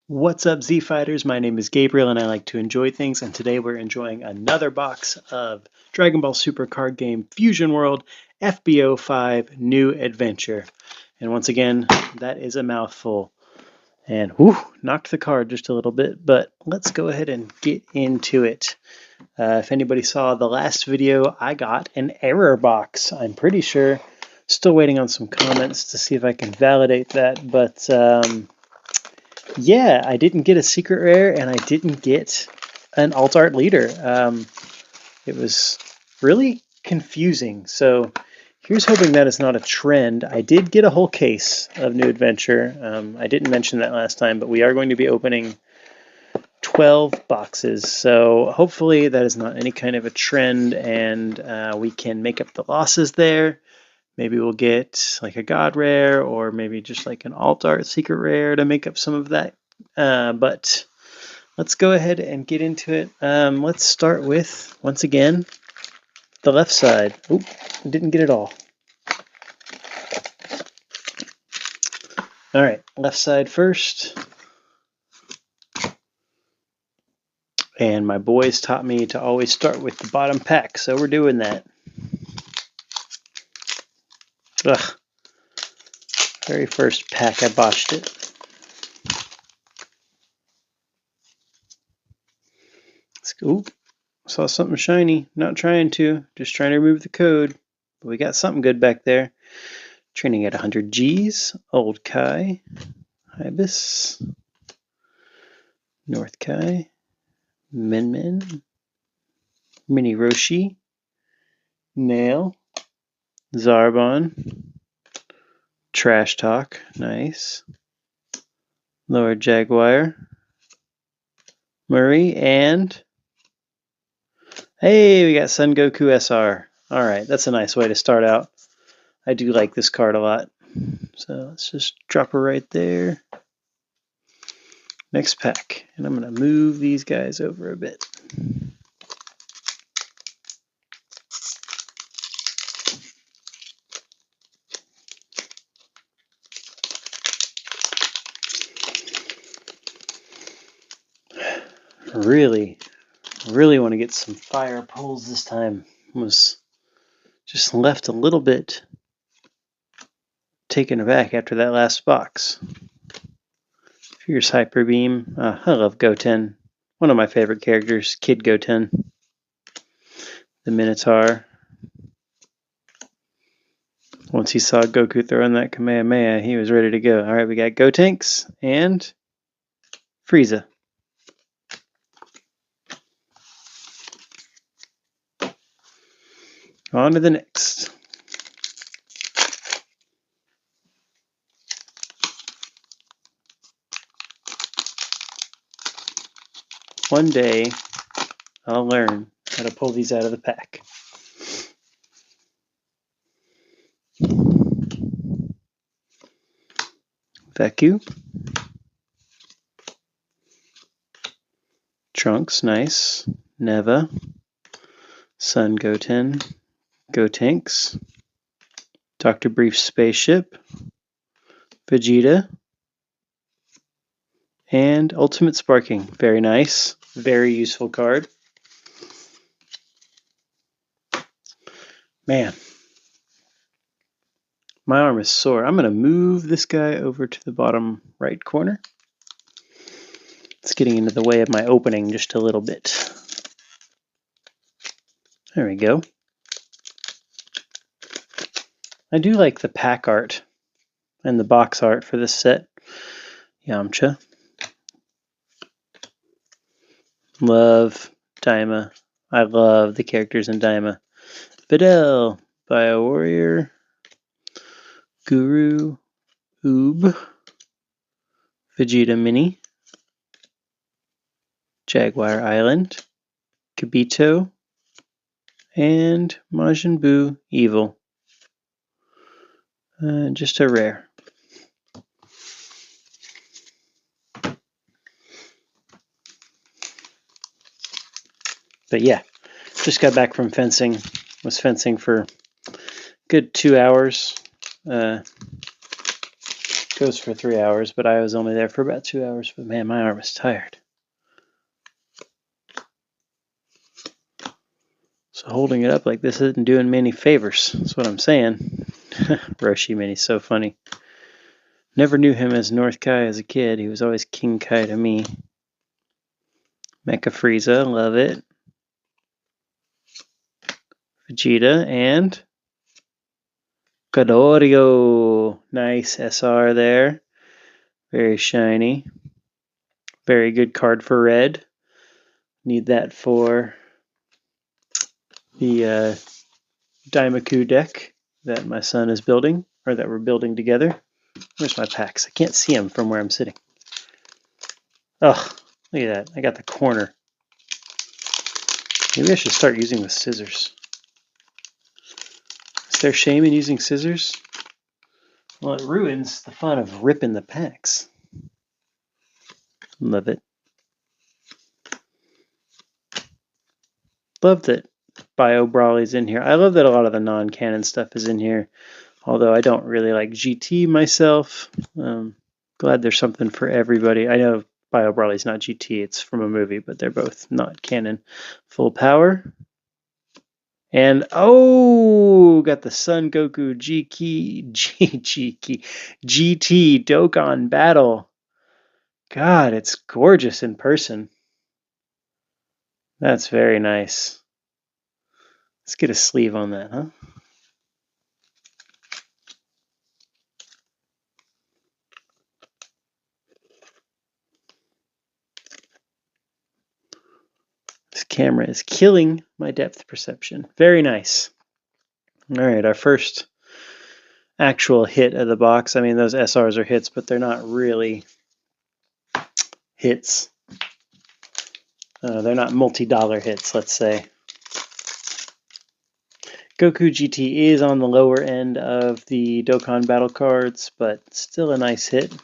What's up, Z Fighters? My name is Gabriel and I like to enjoy things, and today we're enjoying another box of Dragon Ball Super card game Fusion World FB05 New Adventure. And once again, that is a mouthful. And whew, knocked the card just a little bit, but let's go ahead and get into it. If anybody saw the last video, I got an error box. I'm pretty sure. Still waiting on some comments to see if I can validate that, but yeah, I didn't get a secret rare, and I didn't get an alt art leader. It was really confusing. So here's hoping that is not a trend. I did get a whole case of New Adventure. I didn't mention that last time, but we are going to be opening 12 boxes. So hopefully that is not any kind of a trend, and we can make up the losses there. Maybe we'll get like a god rare, or maybe just like an alt art secret rare to make up some of that. But let's go ahead and get into it. Let's start with, once again, the left side. Oop, didn't get it all. All right, left side first. And my boys taught me to always start with the bottom pack, so we're doing that. Ugh. Very first pack, I botched it. Oop, saw something shiny. Not trying to, just trying to remove the code. But we got something good back there. Training at 100 Gs. Old Kai. Ibis. North Kai. Min. Mini Roshi. Nail. Zarbon. Trash Talk. Nice. Lord Jaguar. Murray. And hey, we got Son Goku SR. Alright, that's a nice way to start out. I do like this card a lot. So let's just drop her right there. Next pack. And I'm going to move these guys over a bit. Really want to get some fire pulls this time. Was just left a little bit taken aback after that last box. Fierce Hyper Beam. I love Goten. One of my favorite characters, Kid Goten. The Minotaur. Once he saw Goku throwing that Kamehameha, he was ready to go. Alright, we got Gotenks and Frieza. On to the next. One day, I'll learn how to pull these out of the pack. Vacu. Trunks, nice. Neva. Son Goten. Gotenks. Dr. Brief's Spaceship. Vegeta. And Ultimate Sparking. Very nice. Very useful card. Man. My arm is sore. I'm going to move this guy over to the bottom right corner. It's getting into the way of my opening just a little bit. There we go. I do like the pack art and the box art for this set. Yamcha. Love Daima. I love the characters in Daima. Videl, Bio Warrior, Guru, Oob, Vegeta Mini, Jaguar Island, Kibito, and Majin Buu Evil. Just a rare. But yeah, just got back from fencing. Was fencing for a good 2 hours. Goes for 3 hours, but I was only there for about 2 hours. But man, my arm is tired. So holding it up like this isn't doing me any favors. That's what I'm saying. Roshi Mini's so funny. Never knew him as North Kai as a kid. He was always King Kai to me. Mecha Frieza, love it. Vegeta and Ghidorah. Nice SR there. Very shiny. Very good card for red. Need that for the Daimaku deck that my son is building, or that we're building together. Where's my packs? I can't see them from where I'm sitting. Oh, look at that. I got the corner. Maybe I should start using the scissors. Is there shame in using scissors? Well, it ruins the fun of ripping the packs. Love it. Love that Bio Brawly's in here. I love that a lot of the non-canon stuff is in here, although I don't really like GT myself. Glad there's something for everybody. I know Bio Brawly's not GT, it's from a movie, but they're both not canon. Full power. And oh, got the Son Goku GT Dokkan Battle. God, it's gorgeous in person. That's very nice. Let's get a sleeve on that, huh? This camera is killing my depth perception. Very nice. All right, our first actual hit of the box. I mean, those SRs are hits, but they're not really hits. They're not multi-dollar hits, let's say. Goku GT is on the lower end of the Dokkan battle cards, but still a nice hit.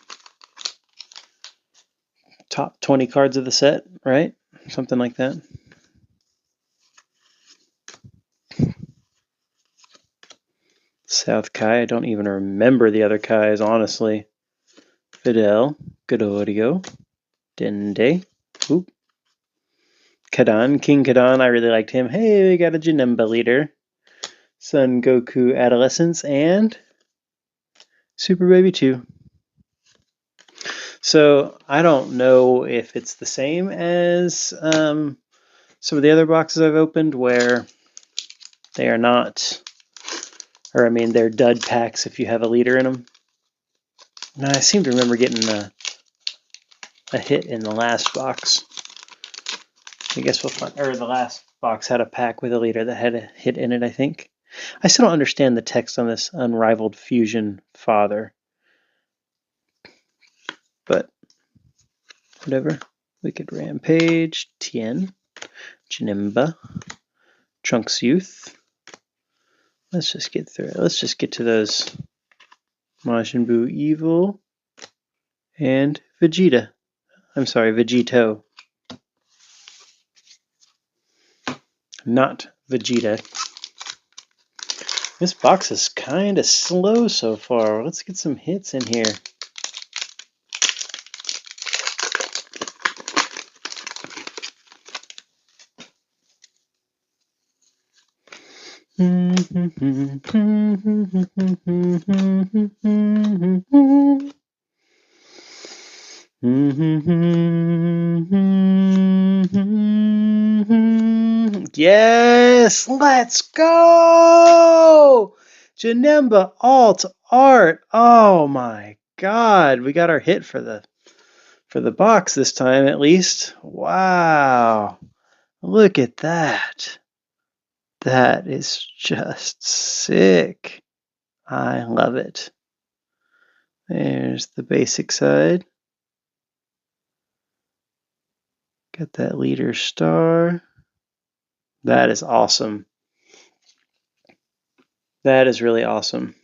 Top 20 cards of the set, right? Something like that. South Kai, I don't even remember the other Kais, honestly. Fidel, Ghidorah, Dende, oop. Kadan, King Kadan, I really liked him. Hey, we got a Janemba leader. Son Goku Adolescence, and Super Baby 2. So I don't know if it's the same as some of the other boxes I've opened where they are not, or I mean they're dud packs if you have a leader in them. Now I seem to remember getting a hit in the last box. I guess we'll find, or the last box had a pack with a leader that had a hit in it, I think. I still don't understand the text on this Unrivaled Fusion Father. But whatever. Wicked Rampage, Tien, Janemba, Trunks Youth. Let's just get through it. Let's just get to those Majin Buu Evil and Vegeta. I'm sorry, Vegito. Not Vegeta. This box is kind of slow so far. Let's get some hits in here. Yes, let's go! Janemba Alt Art. Oh my God, we got our hit for the box this time at least. Wow, look at that. That is just sick. I love it. There's the basic side. Got that leader star. That is awesome. That is really awesome.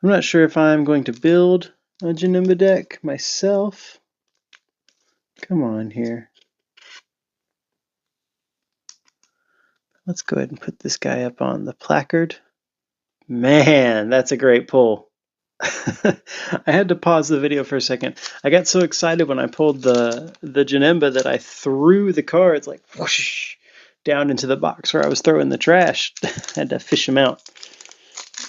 I'm not sure if I'm going to build a Janemba deck myself. Come on here. Let's go ahead and put this guy up on the placard. Man, that's a great pull. I had to pause the video for a second. I got so excited when I pulled the Janemba that I threw the cards like whoosh down into the box where I was throwing the trash. Had to fish them out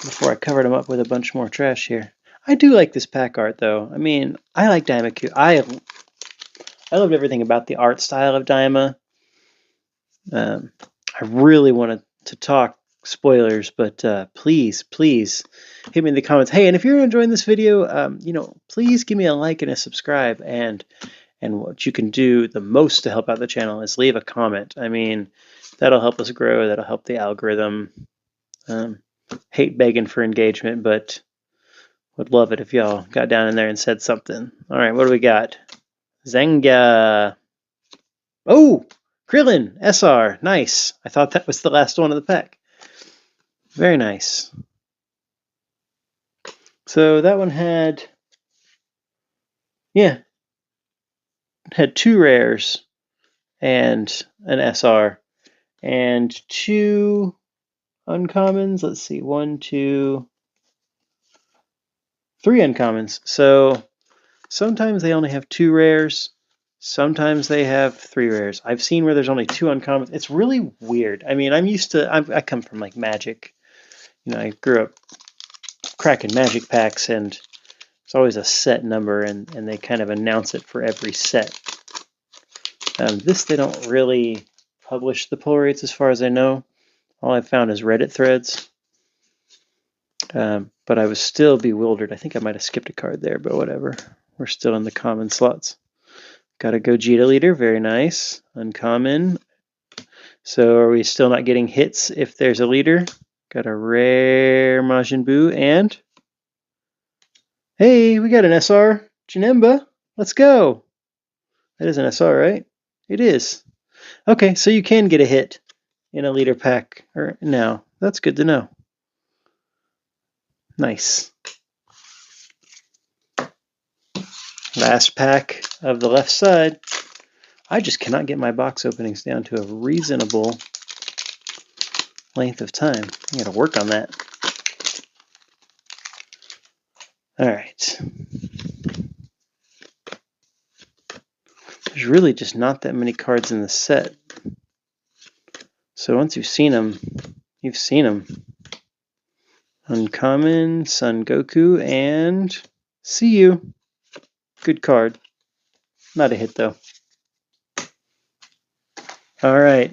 before I covered them up with a bunch more trash here. I do like this pack art though. I mean, I like Daimaku. I loved everything about the art style of Daima. I really wanted to talk spoilers, but please hit me in the comments. Hey, and if you're enjoying this video, please give me a like and a subscribe. And what you can do the most to help out the channel is leave a comment. I mean, that'll help us grow. That'll help the algorithm. Hate begging for engagement, but would love it if y'all got down in there and said something. All right, what do we got? Zenga. Oh, Krillin, SR, nice. I thought that was the last one of the pack. Very nice. So that one had 2 rares and an SR and 2 uncommons. Let's see, 1, 2, 3 uncommons. So sometimes they only have 2 rares. Sometimes they have 3 rares. I've seen where there's only 2 uncommons. It's really weird. I mean, I come from like Magic. I grew up cracking Magic packs, and it's always a set number, and they kind of announce it for every set. This, they don't really publish the pull rates as far as I know. All I've found is Reddit threads. But I was still bewildered. I think I might have skipped a card there, but whatever. We're still in the common slots. Got a Gogeta leader, very nice. Uncommon. So are we still not getting hits if there's a leader? Got a rare Majin Buu, and hey, we got an SR Janemba. Let's go. That is an SR, right? It is. Okay, so you can get a hit in a leader pack now. That's good to know. Nice. Last pack of the left side. I just cannot get my box openings down to a reasonable length of time. I gotta work on that. All right. There's really just not that many cards in the set. So once you've seen them, you've seen them. Uncommon, Son Goku, and see you. Good card. Not a hit though. All right.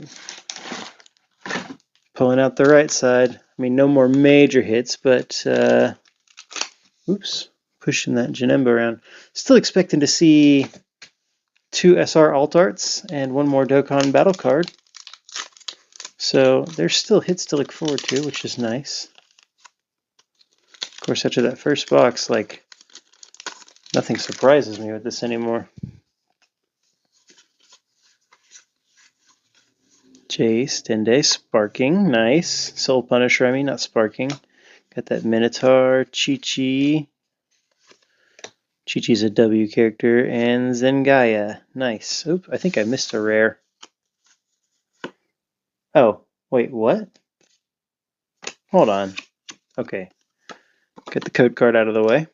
Pulling out the right side. I mean, no more major hits, but oops, pushing that Janemba around. Still expecting to see 2 SR alt arts and 1 more Dokkan battle card. So there's still hits to look forward to, which is nice. Of course, after that first box, like, nothing surprises me with this anymore. Jace, Dende, Sparking, nice. Soul Punisher, I mean, not Sparking. Got that Minotaur, Chi-Chi. Chi-Chi's a W character, and Zengaya, nice. Oop, I think I missed a rare. Oh, wait, what? Hold on. Okay. Get the code card out of the way.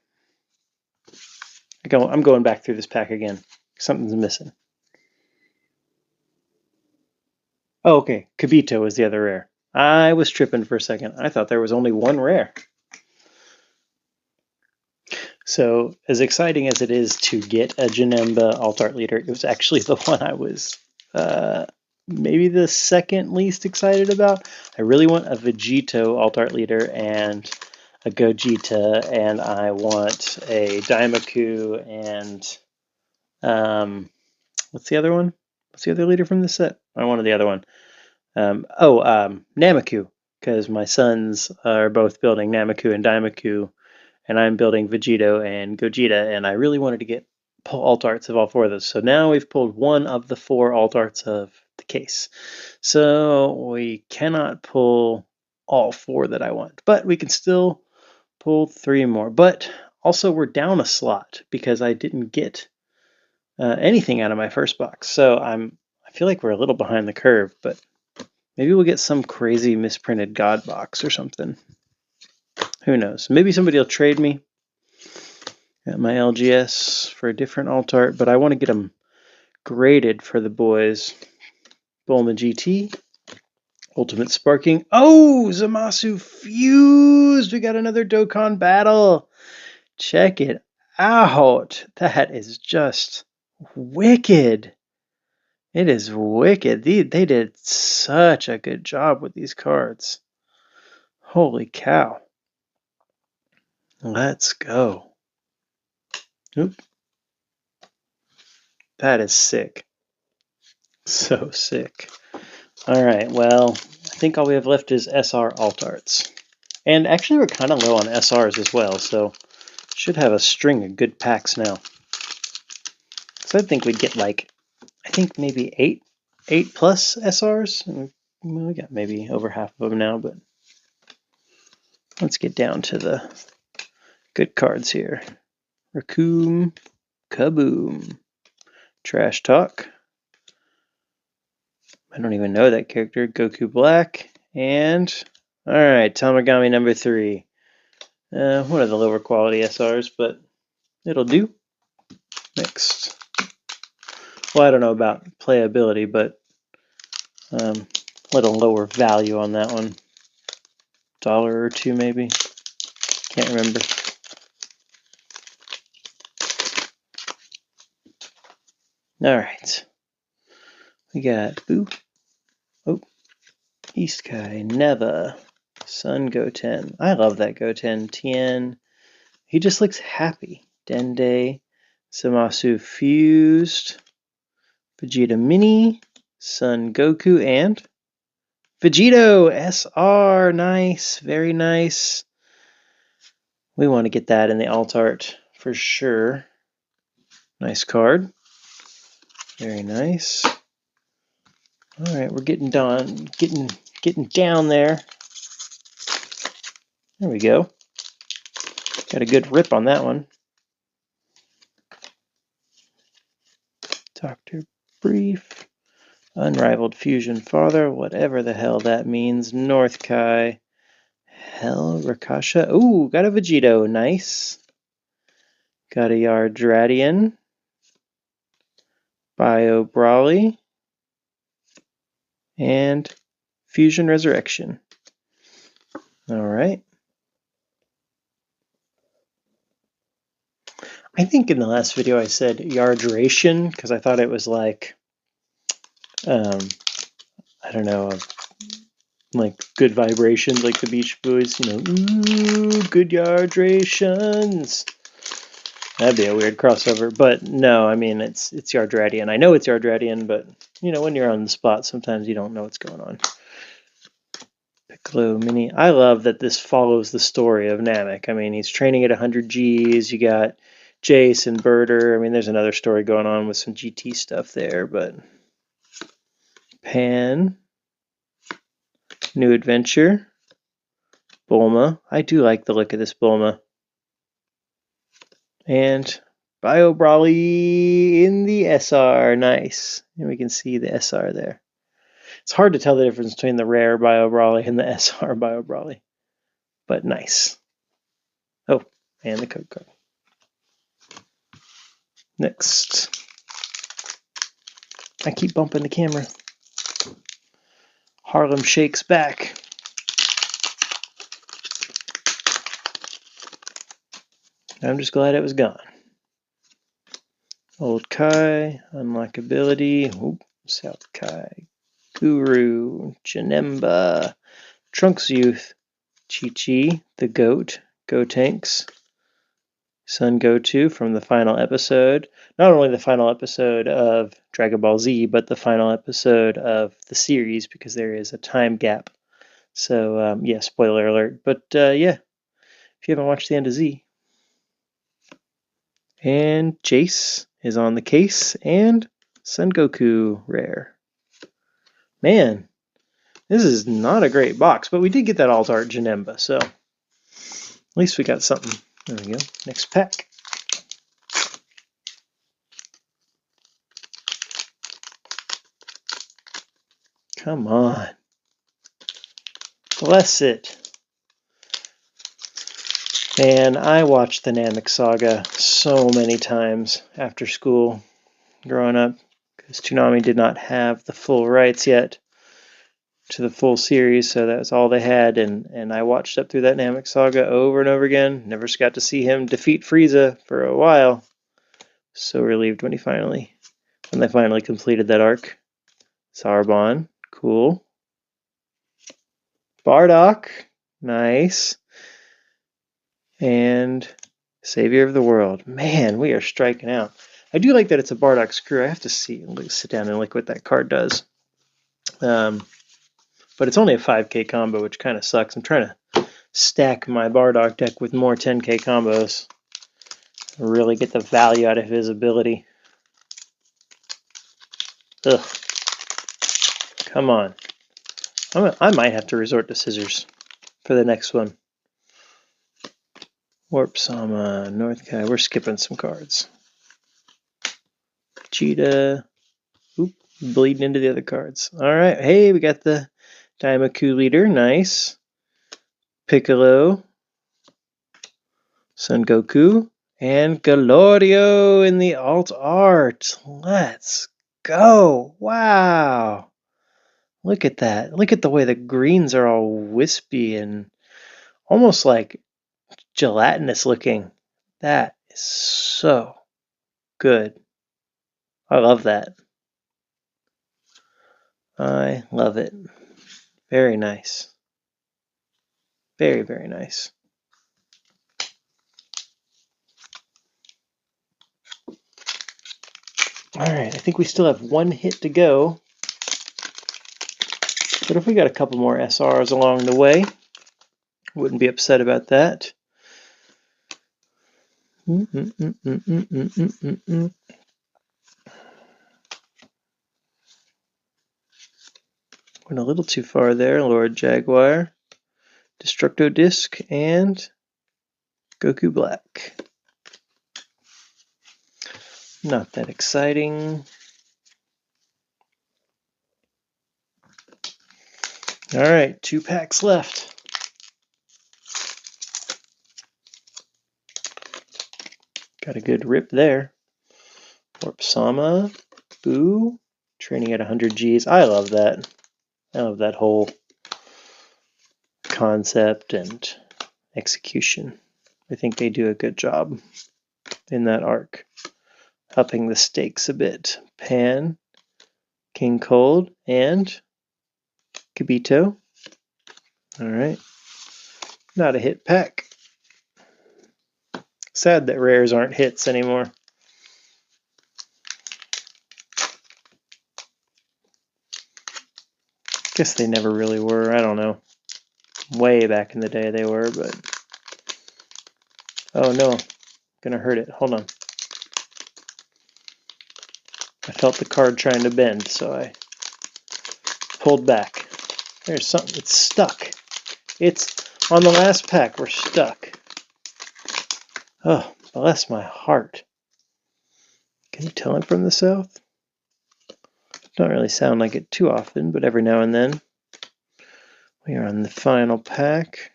I'm going back through this pack again. Something's missing. Oh, okay. Kibito was the other rare. I was tripping for a second. I thought there was only 1 rare. So, as exciting as it is to get a Janemba alt art leader, it was actually the one I was maybe the second least excited about. I really want a Vegito alt art leader and a Gogeta, and I want a Daimaku, and what's the other one? What's the other leader from the set? I wanted the other one. Namaku, because my sons are both building Namaku and Daimaku, and I'm building Vegito and Gogeta, and I really wanted to pull alt arts of all 4 of those. So now we've pulled 1 of the 4 alt arts of the case. So we cannot pull all 4 that I want, but we can still pull 3 more. But also we're down a slot because I didn't get anything out of my first box. So I feel like we're a little behind the curve, but maybe we'll get some crazy misprinted God box or something. Who knows? Maybe somebody will trade me. Got my LGS for a different alt art, but I want to get them graded for the boys. Bulma GT, Ultimate Sparking. Oh, Zamasu fused! We got another Dokkan battle. Check it out. That is just wicked. It is wicked. They did such a good job with these cards. Holy cow. Let's go. Oop. That is sick. So sick. All right, well, I think all we have left is SR alt arts. And actually, we're kind of low on SRs as well, so should have a string of good packs now. So I think we'd get like, I think maybe eight plus SRs. We got maybe over half of them now, but let's get down to the good cards here. Raccoon, Kaboom, Trash Talk. I don't even know that character. Goku Black, and all right, Tamagami number 3. One of the lower quality SRs, but it'll do. Next. Well, I don't know about playability, but a little lower value on that one. $1 or $2 maybe. Can't remember. All right. We got Boo. Oh, East Kai, Neva, Sun Goten. I love that Goten. Tien. He just looks happy. Dende, Zamasu fused. Vegeta Mini, Son Goku, and Vegito SR. Nice, very nice. We want to get that in the alt art for sure. Nice card. Very nice. All right, we're getting done, getting down there. There we go. Got a good rip on that one. Dr. Brief, Unrivaled Fusion Father, whatever the hell that means. North Kai, Hell Rakasha. Ooh, got a Vegito, nice. Got a Yardradian, Bio Brawly, and Fusion Resurrection. All right. I think in the last video I said Yardration because I thought it was like, I don't know, like good vibrations, like the Beach Boys, you know, ooh, good Yardrations. That'd be a weird crossover, but no, I mean it's Yardradian. I know it's Yardradian, but you know when you're on the spot, sometimes you don't know what's going on. Piccolo Mini. I love that this follows the story of Namek. I mean, he's training at 100 Gs. You got Jace and Birder. I mean, there's another story going on with some GT stuff there, but Pan, New Adventure, Bulma. I do like the look of this Bulma. And Bio Brawly in the SR. Nice. And we can see the SR there. It's hard to tell the difference between the rare Bio Brawly and the SR Bio Brawly, but nice. Oh, and the code card. Next. I keep bumping the camera. Harlem Shakes back. I'm just glad it was gone. Old Kai, Unlockability, South Kai, Guru, Janemba, Trunks Youth, Chi-Chi, the Goat, Gotenks, Son Goku from the final episode. Not only the final episode of Dragon Ball Z, but the final episode of the series because there is a time gap. So, yeah, spoiler alert. But, yeah, if you haven't watched the end of Z. And Jace is on the case, and Son Goku rare. Man, this is not a great box, but we did get that alt art Janemba, so at least we got something. There we go. Next pack. Come on. Bless it. Man, I watched the Namek Saga so many times after school growing up because Toonami did not have the full rights yet to the full series, so that was all they had, and I watched up through that Namek Saga over and over again. Never got to see him defeat Frieza for a while. So relieved when they finally completed that arc. Sarbon, cool. Bardock, nice. And Savior of the World. Man, we are striking out. I do like that it's a Bardock screw. I have to sit down and look what that card does. But it's only a 5k combo, which kind of sucks. I'm trying to stack my Bardock deck with more 10k combos. Really get the value out of his ability. Ugh. Come on. I might have to resort to scissors for the next one. Warp Sama, North Kai. We're skipping some cards. Cheetah. Oop, bleeding into the other cards. Alright, hey, we got the Daimaku leader. Nice. Piccolo. Son Goku. And Galorio in the alt art. Let's go. Wow. Look at that. Look at the way the greens are all wispy and almost like gelatinous looking. That is so good. I love that. I love it. Very nice. Very, very nice. Alright, I think we still have one hit to go. But if we got a couple more SRs along the way, wouldn't be upset about that. Went a little too far there, Lord Jaguar. Destructo Disc and Goku Black. Not that exciting. Alright, 2 packs left. Got a good rip there. Warp Sama, Boo, training at 100 Gs. I love that. I love that whole concept and execution. I think they do a good job in that arc, upping the stakes a bit. Pan, King Cold, and Kibito. Alright. Not a hit pack. Sad that rares aren't hits anymore. Guess they never really were. I don't know. Way back in the day they were, but... Oh no. Gonna hurt it. Hold on. I felt the card trying to bend, so I pulled back. There's something. It's stuck. It's on the last pack. We're stuck. Oh, bless my heart. Can you tell I'm from the South? Don't really sound like it too often, but every now and then. We are on the final pack.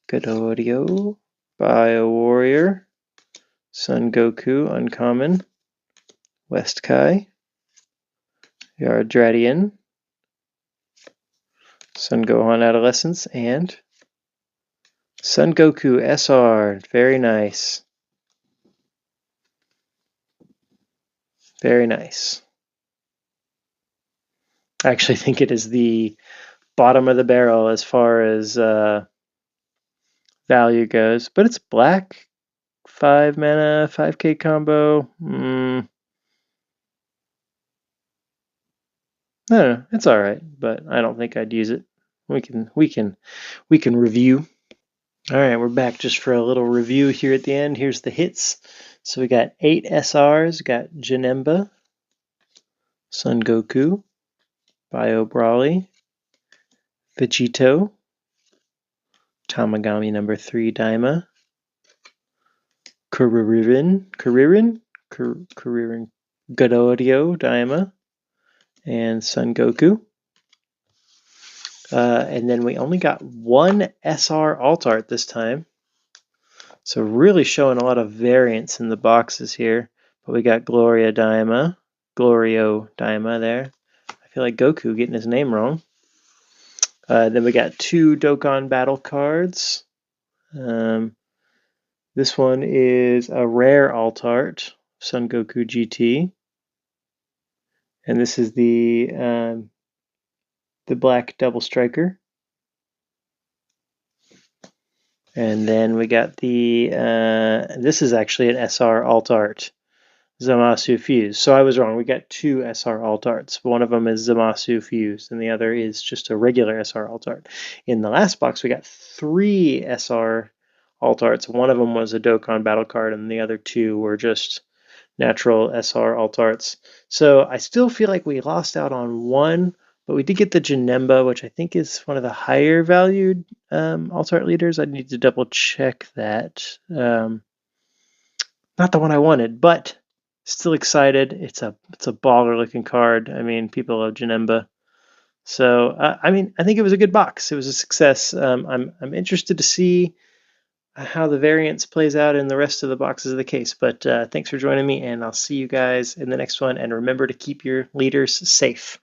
Godorio, Bio Warrior, Son Goku, Uncommon, West Kai, Yardradian, Son Gohan Adolescence, and Son Goku SR. Very nice. Very nice. I actually think it is the bottom of the barrel as far as value goes, but it's black, 5 mana, 5k combo. I don't know, it's all right, but I don't think I'd use it. We can review. All right, we're back just for a little review here at the end. Here's the hits. So we got 8 SRs. Got Janemba, Son Goku, Bio Brawly, Vegito, Tamagami number 3 Daima, Kuririn, Godorio Daima, and Son Goku. And then we only got 1 SR alt art this time. So really showing a lot of variance in the boxes here. But we got Glorio Daima there. I feel like Goku getting his name wrong. Then we got 2 Dokkan battle cards. This one is a rare alt art, Son Goku GT. And this is the black double striker. And then we got this is actually an SR alt art, Zamasu Fuse. So I was wrong. We got 2 SR alt arts. One of them is Zamasu Fuse, and the other is just a regular SR alt art. In the last box, we got 3 SR alt arts. One of them was a Dokkan battle card, and the other 2 were just natural SR alt arts. So I still feel like we lost out on one, but we did get the Janemba, which I think is one of the higher valued alt art leaders. I need to double check that. Not the one I wanted, but still excited. It's a baller looking card. I mean, people love Janemba. So I mean, I think it was a good box. It was a success. I'm interested to see how the variance plays out in the rest of the boxes of the case. But thanks for joining me, and I'll see you guys in the next one. And remember to keep your leaders safe.